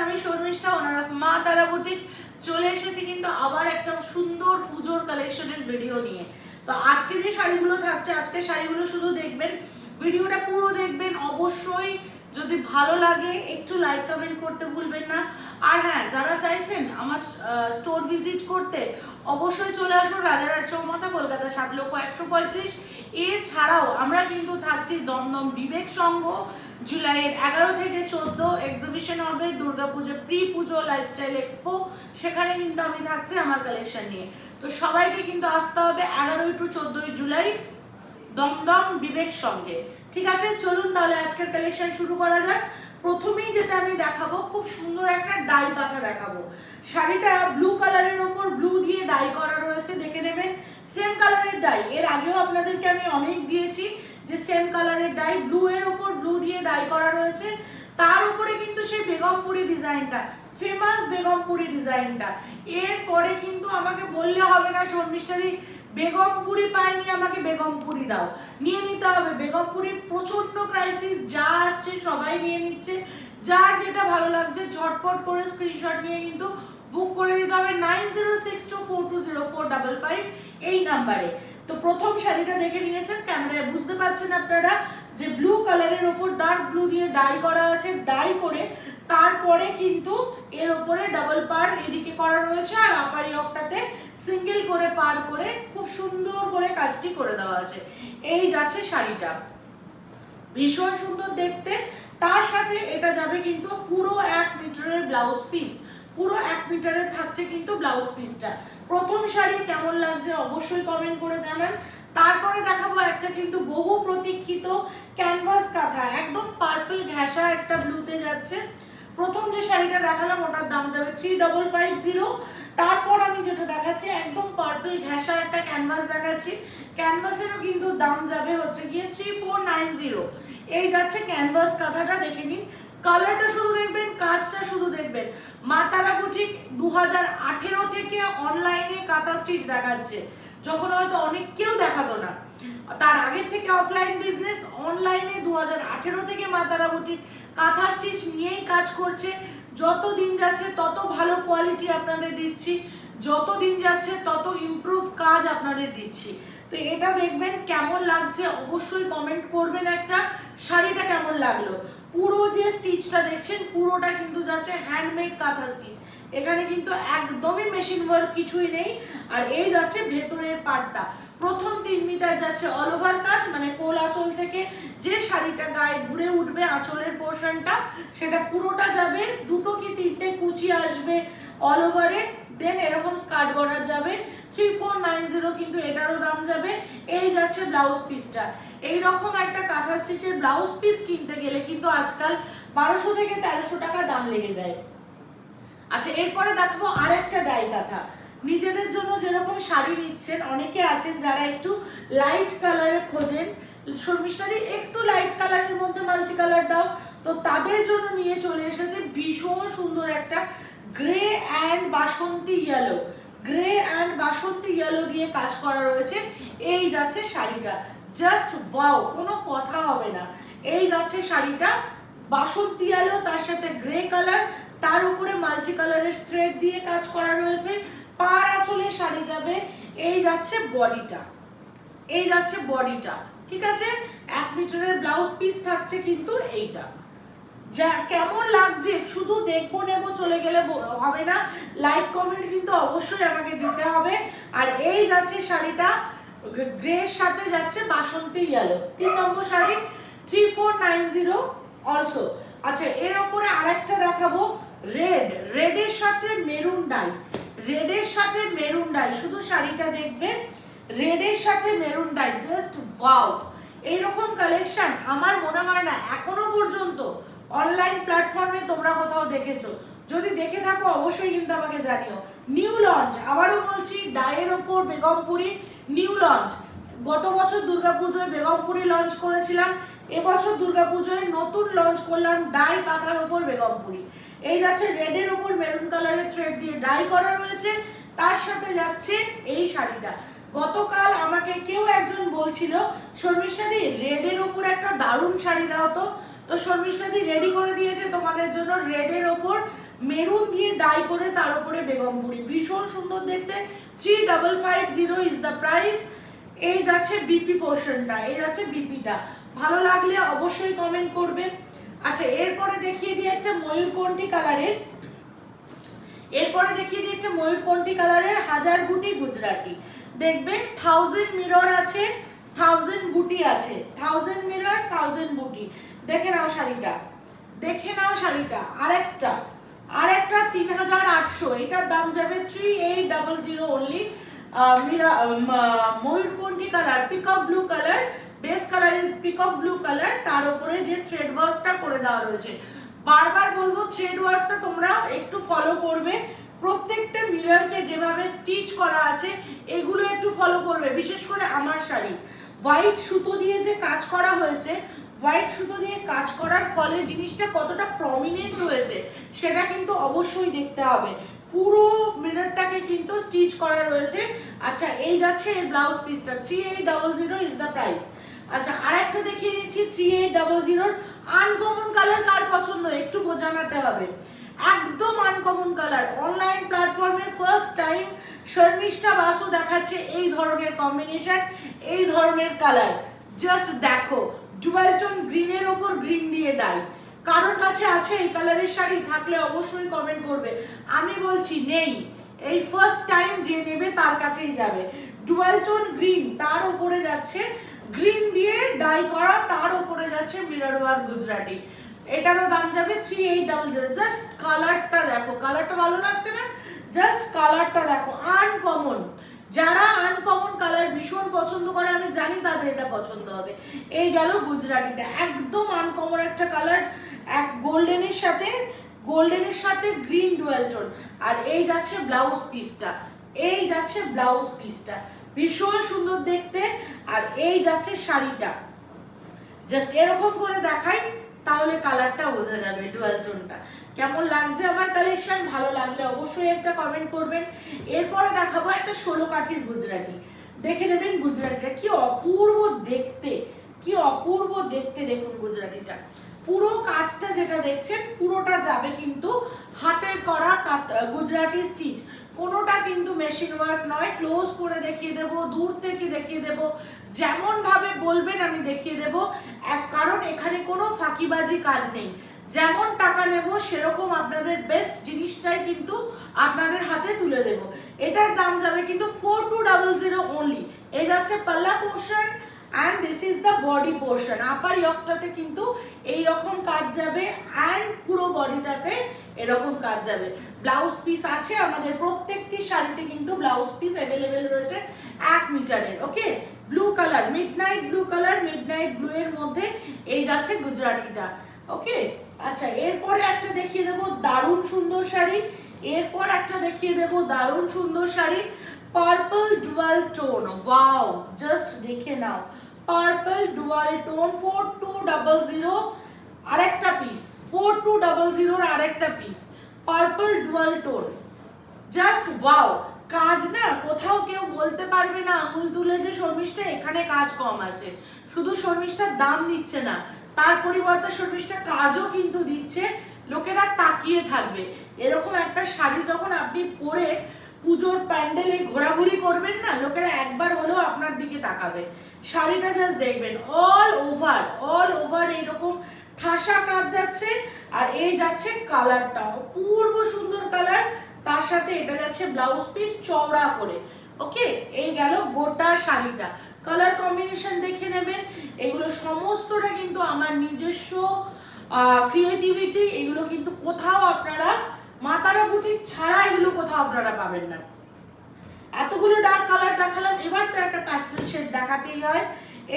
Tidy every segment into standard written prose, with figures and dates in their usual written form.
আমি শর্মিষ্ঠা, ওনার অফ মা তারা বুটিক। চলে এসেছি কিন্তু আবার একটা সুন্দর পুজোর কালেকশনের ভিডিও নিয়ে। তো আজকে যে শাড়িগুলো থাকছে, আজকে শাড়িগুলো শুধু দেখবেন, ভিডিওটা পুরো দেখবেন অবশ্যই। যদি ভালো লাগে একটু লাইক কমেন্ট করতে ভুলবেন না। আর হ্যাঁ, যারা চাইছেন আমার স্টোর ভিজিট করতে অবশ্যই চলে আসুন রাজারহাট চৌমাথা, কলকাতা ৭,১৩৫। এছাড়াও আমরা কিন্তু থাকছি দমদম বিবেক সংঘ। জুলাইয়ের 11 থেকে 14 এক্সিবিশন হবে দুর্গাপুজো প্রি পুজো লাইফস্টাইল এক্সপো। সেখানে কিন্তু আমি থাকছি আমার কালেকশন নিয়ে। তো সবাইকে কিন্তু আসতে হবে 11 টু 14 জুলাই দমদম বিবেক সঙ্গে। ঠিক আছে, চলুন তাহলে আজকের কালেকশন শুরু করা যাক। প্রথমেই যেটা আমি দেখাবো, খুব সুন্দর একটা ডাই কাঁথা দেখাবো। শাড়িটা ব্লু কালারের ওপর ব্লু দিয়ে ডাই করা রয়েছে, দেখে নেবেন। সেম কালারের ডাই এর আগেও আপনাদেরকে আমি অনেক দিয়েছি, যে সেম কালারের ডাই ব্লু এর ওপর ব্লু দিয়ে ডাই করা রয়েছে। তার উপরে কিন্তু সেই বেগমপুরি ডিজাইনটা, ফেমাস বেগমপুরি ডিজাইনটা। এরপরে কিন্তু আমাকে বললে হবে না শর্মিষ্ঠাদি বেগমপুরি পাইনি, আমাকে বেগমপুরি দাও। নিয়ে নিতে হবে বেগমপুরির প্রচন্ড ক্রাইসিস, যা আসছে সবাই নিয়ে নিচ্ছে। যার যেটা ভালো লাগছে ঝটপট করে স্ক্রিনশট নিয়ে কিন্তু বুক করে দিতে হবে 9062420455 এই নাম্বারে। তো প্রথম শাড়িটা দেখে নিয়েছেন, ক্যামেরায় বুঝতে পারছেন আপনারা যে ব্লু কালারের ওপর ডার্ক ব্লু দিয়ে ডাই করা আছে। ডাই করে তারপরে কিন্তু এর ওপরে ডাবল পার এদিকে করা রয়েছে, আর আপার ইয়কটাতে সিঙ্গেল করে পার করে খুব সুন্দর করে কাজটি করে দেওয়া আছে। এই যাচ্ছে শাড়িটা, ভীষণ সুন্দর দেখতে। তার সাথে এটা যাবে কিন্তু পুরো 1 মিটারের ব্লাউজ পিস, পুরো 1 মিটারের থাকছে কিন্তু ব্লাউজ পিসটা। প্রথম শাড়ি কেমন লাগছে অবশ্যই কমেন্ট করে জানান। তারপরে দেখাবো একটা কিন্তু বহু প্রতীক্ষিত ক্যানভাস কাঁথা, একদম পার্পল ঘেঁষা একটা ব্লুতে যাচ্ছে। প্রথম যে শাড়িটা দেখালাম ওটার দাম যাবে 3550। তারপর আমি যেটা দেখাচ্ছি একদম পার্পল ঘেঁষা একটা ক্যানভাস দেখাচ্ছি, ক্যানভাসেরও কিন্তু দাম যাবে হচ্ছে গিয়ে 3490। এই যাচ্ছে ক্যানভাস কাঁথাটা, দেখে নিন। কালারটা শুধু দেখবেন, কাজটা শুধু দেখবেন। মা তারা বুটিক 2018 থেকে অনলাইনে কাঁথা স্টিচ দেখাচ্ছে, যখন হয়তো অনেক কেউ দেখাতো না। তার আগের থেকে অফলাইন বিজনেস, অনলাইনে 2018 থেকে মা তারা বুটিক কাঁথা স্টিচ নিয়েই কাজ করছে। যত দিন যাচ্ছে তত ভালো কোয়ালিটি আপনাদের দিচ্ছি, যত দিন যাচ্ছে তত ইমপ্রুভ কাজ আপনাদের দিচ্ছি। তো এটা দেখবেন কেমন লাগছে অবশ্যই কমেন্ট করবেন একটা। শাড়িটা কেমন লাগলো, পুরো যে স্টিচটা দেখছেন পুরোটা কিন্তু যাচ্ছে হ্যান্ডমেড কাঁথা স্টিচ, এখানে কিন্তু একদমই মেশিন ওয়ার্ক কিছুই নেই। আর এই যাচ্ছে ভেতরের পার্টটা, প্রথম 3 মিটার যাচ্ছে অল ওভার কাজ, মানে কোল আঁচল থেকে যে শাড়িটা গায়ে ঘুরে উঠবে আঁচলের পোর্শনটা, সেটা পুরোটা যাবে। 2 কি 3টে কুচি আসবে অল ওভারে, দেন এরকম স্কার্ট বর্ডার যাবে 3490, কিন্তু এটারও দাম যাবে। এই যাচ্ছে ব্লাউজ পিসটা। এইরকম একটা কাঁথা স্টিচের ব্লাউজ পিস কিনতে গেলে কিন্তু আজকাল 1200 থেকে 1300 টাকা দাম লেগে যায়। আচ্ছা, এরপরে দেখাবো আরেকটা ডাই কাঁথা। নিজেদের জন্য যেরকম শাড়ি নিচ্ছেন, অনেকে আছেন যারা একটু লাইট কালারে খোঁজেন, শর্মিষ্ঠাদি একটু লাইট কালারের মধ্যে মাল্টি কালার দাও, তো তাদের জন্য নিয়ে চলে এসেছে ভীষণ সুন্দর একটা grey and Basanti yellow, grey and Basanti yellow দিয়ে কাজ করা রয়েছে। এই যাচ্ছে শাড়িটা, জাস্ট ওয়াও, কোনো কথা হবে না। এই যাচ্ছে শাড়িটা বাসন্তী ইয়েলো, তার সাথে গ্রে কালার, তার উপরে মাল্টি কালারের থ্রেড দিয়ে কাজ করা রয়েছে। পার আঁচলে শাড়ি যাবে। এই যাচ্ছে বডিটা, এই যাচ্ছে বডিটা, ঠিক আছে। 1 মিটারের ব্লাউজ পিস থাকছে কিন্তু এইটা। যা কেমন লাগছে শুধু দেখবো নেবো চলে গেলে হবে না, লাইক কমেন্ট কিন্তু অবশ্যই আমাকে দিতে হবে। আর এই যাচ্ছে শাড়িটা, গ্রের সাথে যাচ্ছে বাসন্তী ইয়েলো, 3 নম্বর শাড়ি 3490 অলসো। আচ্ছা, এর উপরে আরেকটা দেখাবো রেড, রেডের সাথে মেরুন ডাই, রেডের সাথে মেরুন ডাই, শুধু শাড়িটা দেখবেন, রেডের সাথে মেরুন ডাই, জাস্ট ওয়াও। এইরকম কালেকশন আমার মনে হয় না এখনো পর্যন্ত অনলাইন প্ল্যাটফর্মে তোমরা কোথাও দেখেছো। যদি দেখে থাকো অবশ্যই কিন্তু আমাকে জানিও। নিউ লঞ্চ, আবারও বলছি, ডাইয়ের ওপর বেগমপুরি নিউ লঞ্চ। গত বছর দুর্গাপুজোয় বেগমপুরি লঞ্চ করেছিলাম, এবছর দুর্গাপুজোয় নতুন লঞ্চ করলাম ডাই কাঁথার ওপর বেগমপুরি। এই যাচ্ছে রেডের ওপর মেরুন কালারের থ্রেড দিয়ে ডাই করা রয়েছে, তার সাথে যাচ্ছে এই শাড়িটা। গতকাল আমাকে কেউ একজন বলছিল শর্মিষ্ঠাদি রেডের ওপর একটা দারুণ শাড়ি দাও তো, তো শর্মিষ্ঠাদি রেডি করে দিয়েছে তোমাদের জন্য রেডের ওপর মেরুন দিয়ে ডাই করে তার উপরে বেগমপুরি, ভীষণ সুন্দর দেখতে। 3550 ইজ দ্য প্রাইস। এই যাচ্ছে বিপি পোর্শনটা, এই যাচ্ছে বিপিটা। ভালো লাগলে অবশ্যই কমেন্ট করবে। আচ্ছা, এরপরে দেখিয়ে দিই একটা ময়ূরপন্থী কালারের, হাজার বুটি গুজরাটি। দেখবে 1000 মিরর আছে, 1000 বুটি আছে, 1000 মিরর 1000 বুটি। দেখে নাও শাড়িটা, আরেকটা 3800, এটার দাম যাবে 3800 অনলি। ময়ূরপন্থী colour, peacock blue colour, base colour is peacock blue colour, তার উপরে যে থ্রেড ওয়ার্কটা করে দেওয়া রয়েছে। বারবার বলবো থ্রেড ওয়ার্কটা তোমরা একটু ফলো করবে, প্রত্যেকটা মিররকে যেভাবে স্টিচ করা আছে এগুলো একটু ফলো করবে। বিশেষ করে আমার শাড়ি হোয়াইট সুতো দিয়ে যে কাজ করা হয়েছে, হোয়াইট সুতো দিয়ে কাজ করার ফলে জিনিসটা কতটা প্রমিনেন্ট হয়েছে সেটা কিন্তু অবশ্যই দেখতে হবে। পুরো মিররটাকে কিন্তু স্টিচ করা রয়েছে। আচ্ছা, এই যাচ্ছে এর ব্লাউজ পিসটা, 3800 ইজ দ্য প্রাইস। আচ্ছা, আরেকটা দেখিয়ে দিচ্ছি 3800। আনকমন কালার কার পছন্দ একটু জানাতে হবে। একদম আনকমন কালার, অনলাইন প্ল্যাটফর্মে ফার্স্ট টাইম শর্মিষ্ঠা বাসু দেখাচ্ছে এই ধরনের কম্বিনেশন, এই ধরনের কালার। জাস্ট দেখো, ডুয়াল টোন গ্রিনের ওপর গ্রিন দিয়ে ডাই। কারোর কাছে আছে এই কালারের শাড়ি? থাকলে অবশ্যই কমেন্ট করবে। আমি বলছি নেই, এই ফার্স্ট টাইম যে নেবে তার কাছেই যাবে। ডুয়াল টোন গ্রিন, তার উপরে যাচ্ছে গ্রিন দিয়ে ডাই করা, তার উপরে যাচ্ছে মিরর ওয়ার্ক গুজরাটি। এটারও দাম যাবে 3800। জাস্ট কালারটা দেখো, কালারটা ভালো লাগছে না? জাস্ট কালারটা দেখো, আনকমন। যারা আনকমন কালার ভীষণ পছন্দ করে আমি জানি তাদের এটা পছন্দ হবে। এই গেল গুজরাটিটা, একদম আনকমন একটা কালার, এক গোল্ডেনের সাথে গ্রিন ডুয়াল টোন। আর এই যাচ্ছে ব্লাউজ পিসটা, ভীষণ সুন্দর দেখতে। আর এই যাচ্ছে শাড়িটা, জাস্ট এরকম করে দেখাই তাহলে কালারটা বোঝা যাবে, ডুয়াল টোনটা। কেমন লাগছে আমার কালেকশন? ভালো লাগলে অবশ্যই একটা কমেন্ট করবেন। এরপরে দেখাবো একটা 16 কাঠির গুজরাটি। দেখে নেবেন গুজরাটিটা কি অপূর্ব দেখতে, দেখুন গুজরাটিটা। পুরো কাজটা যেটা দেখছেন পুরোটা যাবে কিন্তু হাতের করা গুজরাটি স্টিচ, কোনোটা কিন্তু মেশিন ওয়ার্ক নয়। ক্লোজ করে দেখিয়ে দেব, দূর থেকে দেখিয়ে দেব, যেমন ভাবে বলবেন আমি দেখিয়ে দেব। কারণ এখানে কোনো ফাঁকিবাজি কাজ নেই, যেমন টাকা নেব সেরকম আপনাদের বেস্ট জিনিসটাই কিন্তু আপনাদের হাতে তুলে দেব। এটার দাম যাবে কিন্তু 4200 অনলি। এই যাচ্ছে পাল্লা portion and this is the body portion। আপার ইয়কটাতে কিন্তু এই রকম কাজ যাবে and পুরো বডিটাতে এরকম কাজ যাবে। ব্লাউজ পিস আছে আমাদের প্রত্যেকটি শাড়িতে, কিন্তু ব্লাউজ পিস अवेलेबल রয়েছে 1 মিটারের। ওকে, ব্লু কালার, মিডনাইট ব্লু এর মধ্যে এই যাচ্ছে গুজরাটিটা। ওকে, আচ্ছা, এরপরে একটা দেখিয়ে দেব দারুণ সুন্দর sari, purple dual tone. Wow, just দেখে নাও, পার্পল ডুয়াল টোন 4200 আরেকটা পিস, 4200 আরেকটা piece, purple dual tone. Just wow, কাজ না কোথাও কেউ বলতে পারবে না আঙুল তুলে যে শর্মিষ্ঠা এখানে কাজ কম আছে। শুধু শর্মিষ্ঠার দাম নিচ্ছে না, তার পরিবর্তে শর্মিষ্ঠা কাজও কিন্তু দিচ্ছে, লোকেরা তাকিয়ে থাকবে। এরকম একটা শাড়ি যখন আপনি পরে পুজোর প্যান্ডেলে ঘোরাঘুরি করবেন না, লোকেরা একবার হলেও আপনার দিকে তাকাবে। শাড়িটা জাস্ট দেখবেন, অল ওভার এইরকম ঠাসা কাজ যাচ্ছে। আর এই যাচ্ছে কালারটা, অপূর্ব সুন্দর কালার, তার সাথে এটা যাচ্ছে ব্লাউজ পিস চওড়া করে। ওকে, এই গেল গোটা শাড়িটা। কালার কম্বিনেশন দেখে নেবেন, এগুলো সমস্তটা কিন্তু আমার নিজস্ব ক্রিয়েটিভিটি। এগুলো কিন্তু কোথাও আপনারা মাতারা বুটিক ছাড়া এগুলো কোথাও আপনারা পাবেন না। এতগুলো ডার্ক কালার দেখালাম, এবার তো একটা প্যাস্টেল শেড দেখাতেই হয়।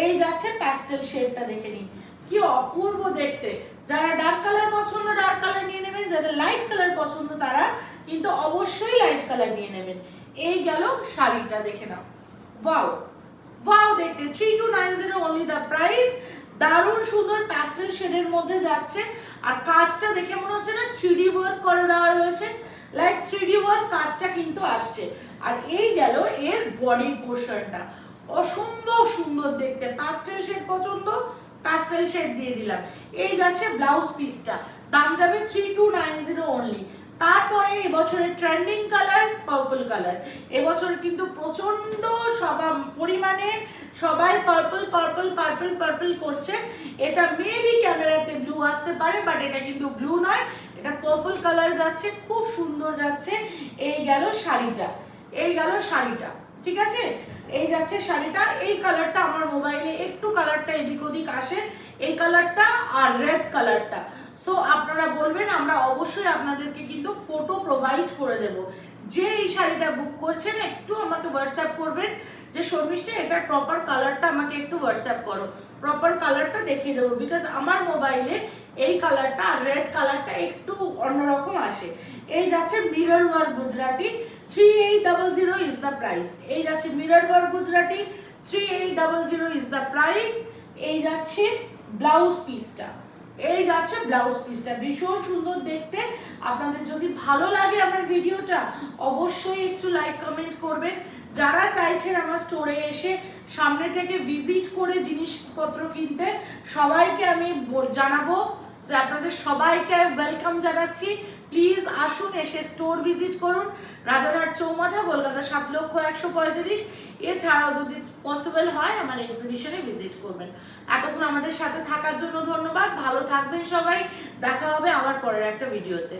এই যাচ্ছে প্যাস্টেল শেডটা, দেখে নিন কি অপূর্ব দেখতে। যারা ডার্ক কালার পছন্দ ডার্ক কালার নিয়ে নেবেন, যাদের লাইট কালার পছন্দ তারা কিন্তু অবশ্যই লাইট কালার নিয়ে নেবেন। এই গেল শাড়িটা, দেখে নাও, ওয়াও দেখতে, 3290 অনলি দ্য প্রাইস। দারুণ সুন্দর প্যাস্টেল শেডের মধ্যে যাচ্ছে, আর কাজটা দেখে মনে হচ্ছে না 3D ওয়ার্ক করে দেওয়া রয়েছে, লাইক 3D ওয়ার্ক কাজটা কিন্তু আসছে। আর এই গেল এর বডির পোর্শনটা, অসম্ভব সুন্দর দেখতে। প্যাস্টেল শেড পছন্দ, প্যাস্টেল শেড দিয়ে দিলাম। এই যাচ্ছে ব্লাউজ পিসটা, দাম যাবে 3290 অনলি। তারপরে এবছরের ট্রেন্ডিং কালার পার্পল কালার। এবছর কিন্তু প্রচন্ড পরিমাণে সবাই পার্পল পার্পল পার্পল পার্পল করছে। এটা মেবি ক্যামেরাতে ব্লু আসতে পারে, বাট এটা কিন্তু ব্লু নয়, এটা পার্পল কালার যাচ্ছে, খুব সুন্দর যাচ্ছে। এই গেল শাড়িটা, এই গেল শাড়িটা, ঠিক আছে? এই যাচ্ছে শাড়িটা। এই কালারটা আমার মোবাইলে একটু কালারটা এদিক ওদিক আসে, এই কালারটা আর রেড কালারটা। সো আপনারা বলবেন, আমরা অবশ্যই আপনাদেরকে কিন্তু ফটো প্রোভাইড করে দেব। যে এই শাড়িটা বুক করছেন একটু আমাকে হোয়াটসঅ্যাপ করবেন যে শর্মিষ্ঠা এটার প্রপার কালারটা আমাকে একটু হোয়াটসঅ্যাপ করো, প্রপার কালারটা দেখিয়ে দেবো। বিকজ আমার মোবাইলে এই কালারটা আর রেড কালারটা একটু অন্যরকম আসে। এই যাচ্ছে mirror work Gujarati, 3800 is the price. এই যাচ্ছে mirror work Gujarati, 3800 is the price. এই যাচ্ছে ব্লাউজ পিসটা, এই যাচ্ছে ব্লাউজ পিসটা, ভীষণ সুন্দর দেখতে। আপনাদের যদি ভালো লাগে আমার ভিডিওটা অবশ্যই একটু লাইক কমেন্ট করবেন। যারা চাইছেন আমার স্টোরে এসে সামনে থেকে ভিজিট করে জিনিসপত্র কিনতে, সবাইকে আমি জানাবো যে আপনাদের সবাইকে ওয়েলকাম জানাচ্ছি। প্লিজ আসুন, এসে স্টোর ভিজিট করুন, রাজারহাট চৌমাথা, কলকাতা 7,01,35। এছাড়াও যদি পসিবল হয় আমার এক্সিবিশনে ভিজিট করবেন। এতক্ষণ আমাদের সাথে থাকার জন্য ধন্যবাদ। ভালো থাকবেন সবাই, দেখা হবে আবার পরের একটা ভিডিওতে।